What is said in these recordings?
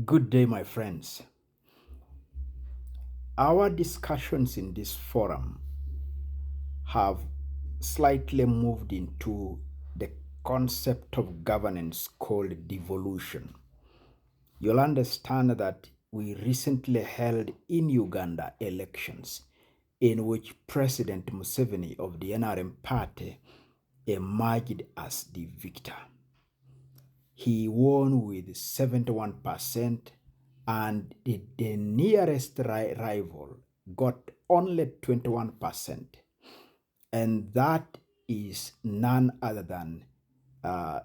Good day, my friends. Our discussions in this forum have slightly moved into the concept of governance called devolution. You'll understand that we recently held in Uganda elections in which President Museveni of the NRM party emerged as the victor. He won with 71%, and the nearest rival got only 21%. And that is none other than uh,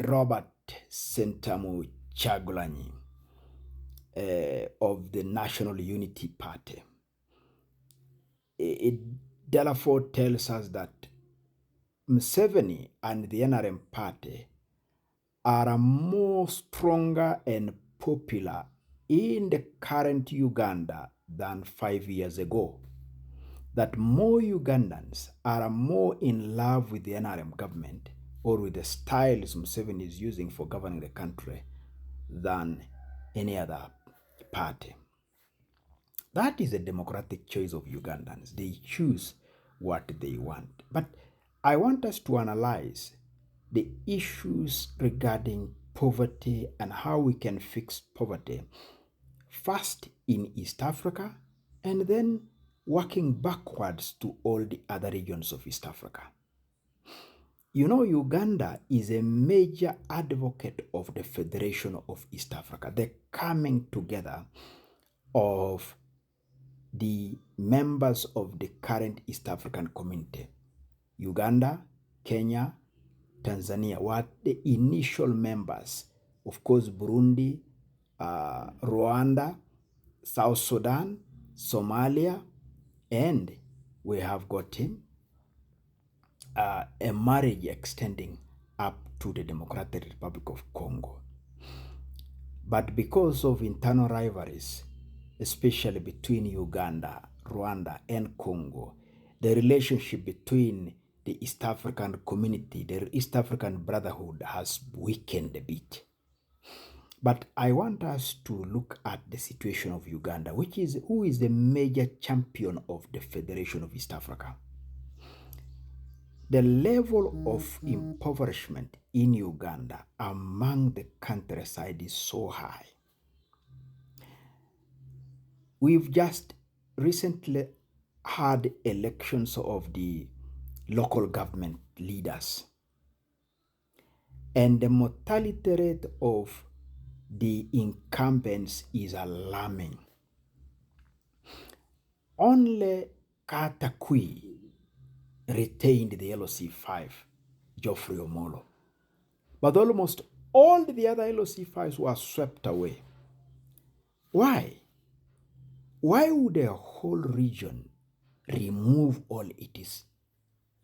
Robert Sentamu Chagulanyi of the National Unity Party. It therefore tells us that Museveni and the NRM party are more stronger and popular in the current Uganda than 5 years ago. That more Ugandans are more in love with the NRM government or with the styles Museveni is using for governing the country than any other party. That is a democratic choice of Ugandans. They choose what they want. But I want us to analyze the issues regarding poverty and how we can fix poverty, first in East Africa and then working backwards to all the other regions of East Africa. You know, Uganda is a major advocate of the Federation of East Africa, the coming together of the members of the current East African community. Uganda, Kenya, Tanzania were the initial members. Of course, Burundi, Rwanda, South Sudan, Somalia, and we have got a marriage extending up to the Democratic Republic of Congo. But because of internal rivalries, especially between Uganda, Rwanda, and Congo, the relationship between the East African community, the East African Brotherhood has weakened a bit. But I want us to look at the situation of Uganda, who is the major champion of the Federation of East Africa. The level of impoverishment in Uganda among the countryside is so high. We've just recently had elections of the local government leaders, and the mortality rate of the incumbents is alarming. Only Katakui retained the LOC5, Geoffrey Omolo. But almost all the other LOC5s were swept away. Why? Why would a whole region remove all its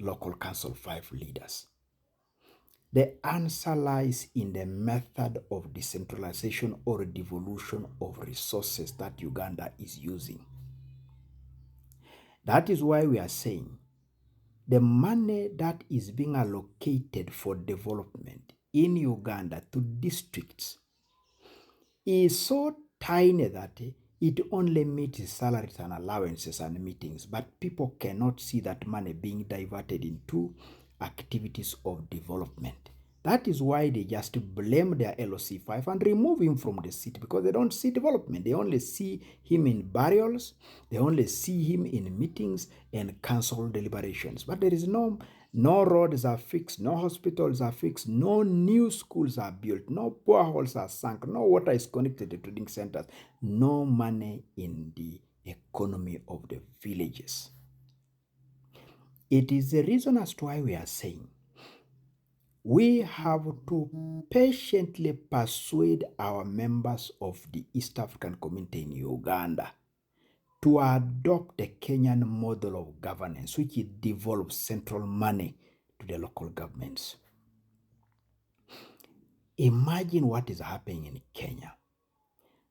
local council 5 leaders? The answer lies in the method of decentralization or devolution of resources that Uganda is using. That is why we are saying the money that is being allocated for development in Uganda to districts is so tiny that it only meets salaries and allowances and meetings, but people cannot see that money being diverted into activities of development. That is why they just blame their LOC5 and remove him from the seat, because they don't see development. They only see him in burials, they only see him in meetings and council deliberations. But there is no roads are fixed, no hospitals are fixed, no new schools are built, no boreholes are sunk, no water is connected to trading centers, no money in the economy of the villages. It is the reason as to why we are saying we have to patiently persuade our members of the East African community in Uganda to adopt the Kenyan model of governance, which it devolves central money to the local governments. Imagine what is happening in Kenya.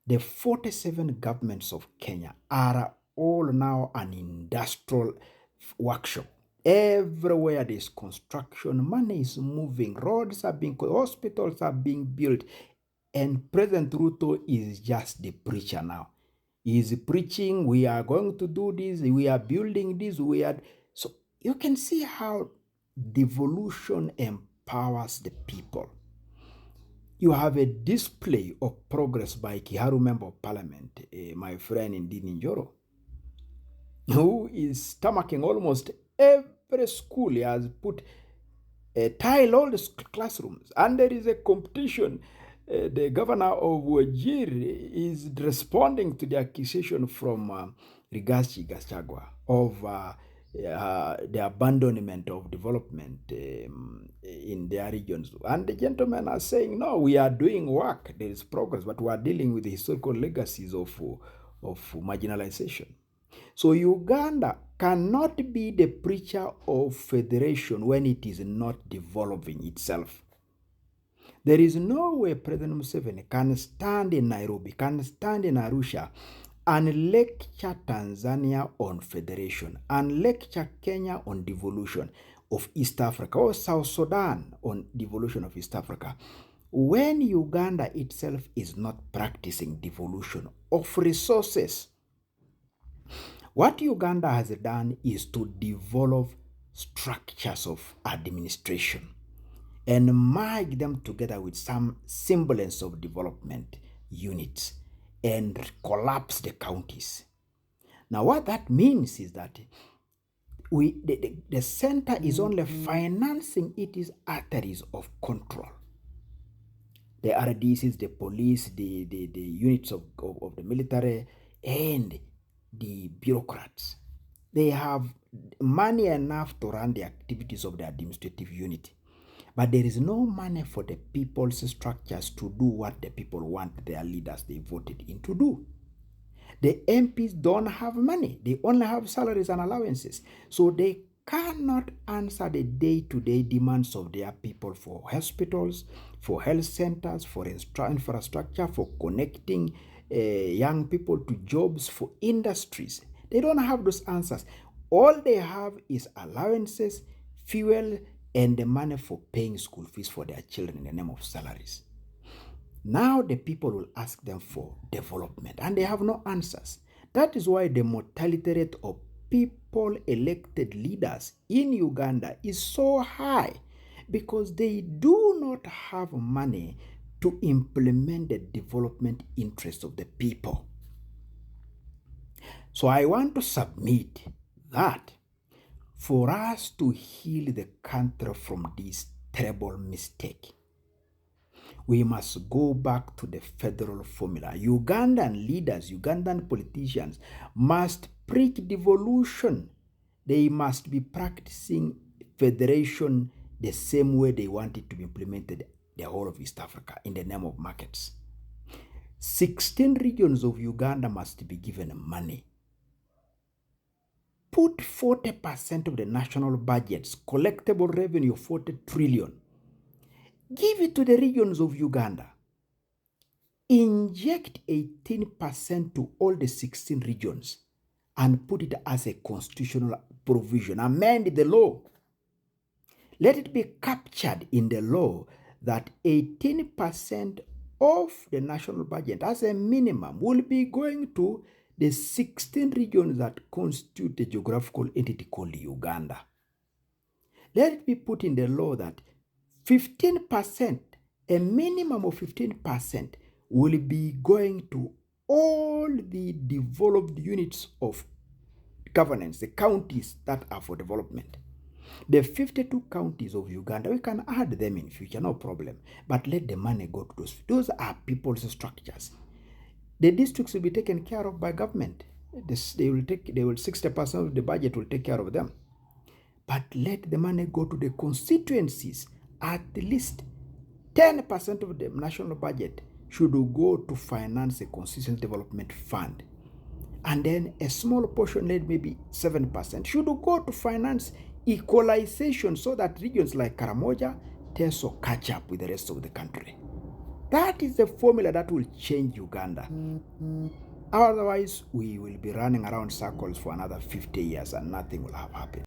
The 47 governments of Kenya are all now an industrial workshop. Everywhere there's construction, money is moving, roads are being, hospitals are being built. And President Ruto is just the preacher now. He is preaching, we are going to do this, we are building this, So you can see how devolution empowers the people. You have a display of progress by Kiharu Member of Parliament, my friend Ndini Njoro, who is stomaching almost every school. He has put tile all the classrooms, and there is a competition. The governor of Wajir is responding to the accusation from Rigathi Gachagua of the abandonment of development in their regions. And the gentlemen are saying, no, we are doing work, there is progress, but we are dealing with the historical legacies of marginalization. So Uganda cannot be the preacher of federation when it is not developing itself. There is no way President Museveni can stand in Nairobi, can stand in Arusha, and lecture Tanzania on federation, and lecture Kenya on devolution of East Africa, or South Sudan on devolution of East Africa, when Uganda itself is not practicing devolution of resources. What Uganda has done is to develop structures of administration and merge them together with some semblance of development units and collapse the counties. Now, what that means is that the center is only financing its arteries of control. The RDCs, the police, the units of the military, and the bureaucrats. They have money enough to run the activities of the administrative unit. But there is no money for the people's structures to do what the people want their leaders they voted in to do. The MPs don't have money. They only have salaries and allowances. So they cannot answer the day-to-day demands of their people for hospitals, for health centers, for infrastructure, for connecting young people to jobs, for industries. They don't have those answers. All they have is allowances, fuel, and the money for paying school fees for their children in the name of salaries. Now the people will ask them for development, and they have no answers. That is why the mortality rate of people elected leaders in Uganda is so high, because they do not have money to implement the development interests of the people. So I want to submit that for us to heal the country from this terrible mistake, we must go back to the federal formula. Ugandan leaders, Ugandan politicians must preach devolution. They must be practicing federation the same way they want it to be implemented the whole of East Africa in the name of markets. 16 regions of Uganda must be given money. Put 40% of the national budget's collectible revenue of 40 trillion. Give it to the regions of Uganda. Inject 18% to all the 16 regions and put it as a constitutional provision. Amend the law. Let it be captured in the law that 18% of the national budget as a minimum will be going to the 16 regions that constitute the geographical entity called Uganda. Let it be put in the law that 15%, a minimum of 15%, will be going to all the developed units of governance, the counties that are for development. The 52 counties of Uganda, we can add them in future, no problem. But let the money go to those. Those are people's structures. The districts will be taken care of by government. They will 60% of the budget will take care of them. But let the money go to the constituencies. At least 10% of the national budget should go to finance a constituency development fund. And then a small portion, maybe 7%, should go to finance equalization so that regions like Karamoja, Teso catch up with the rest of the country. That is the formula that will change Uganda. Otherwise, we will be running around circles for another 50 years and nothing will have happened.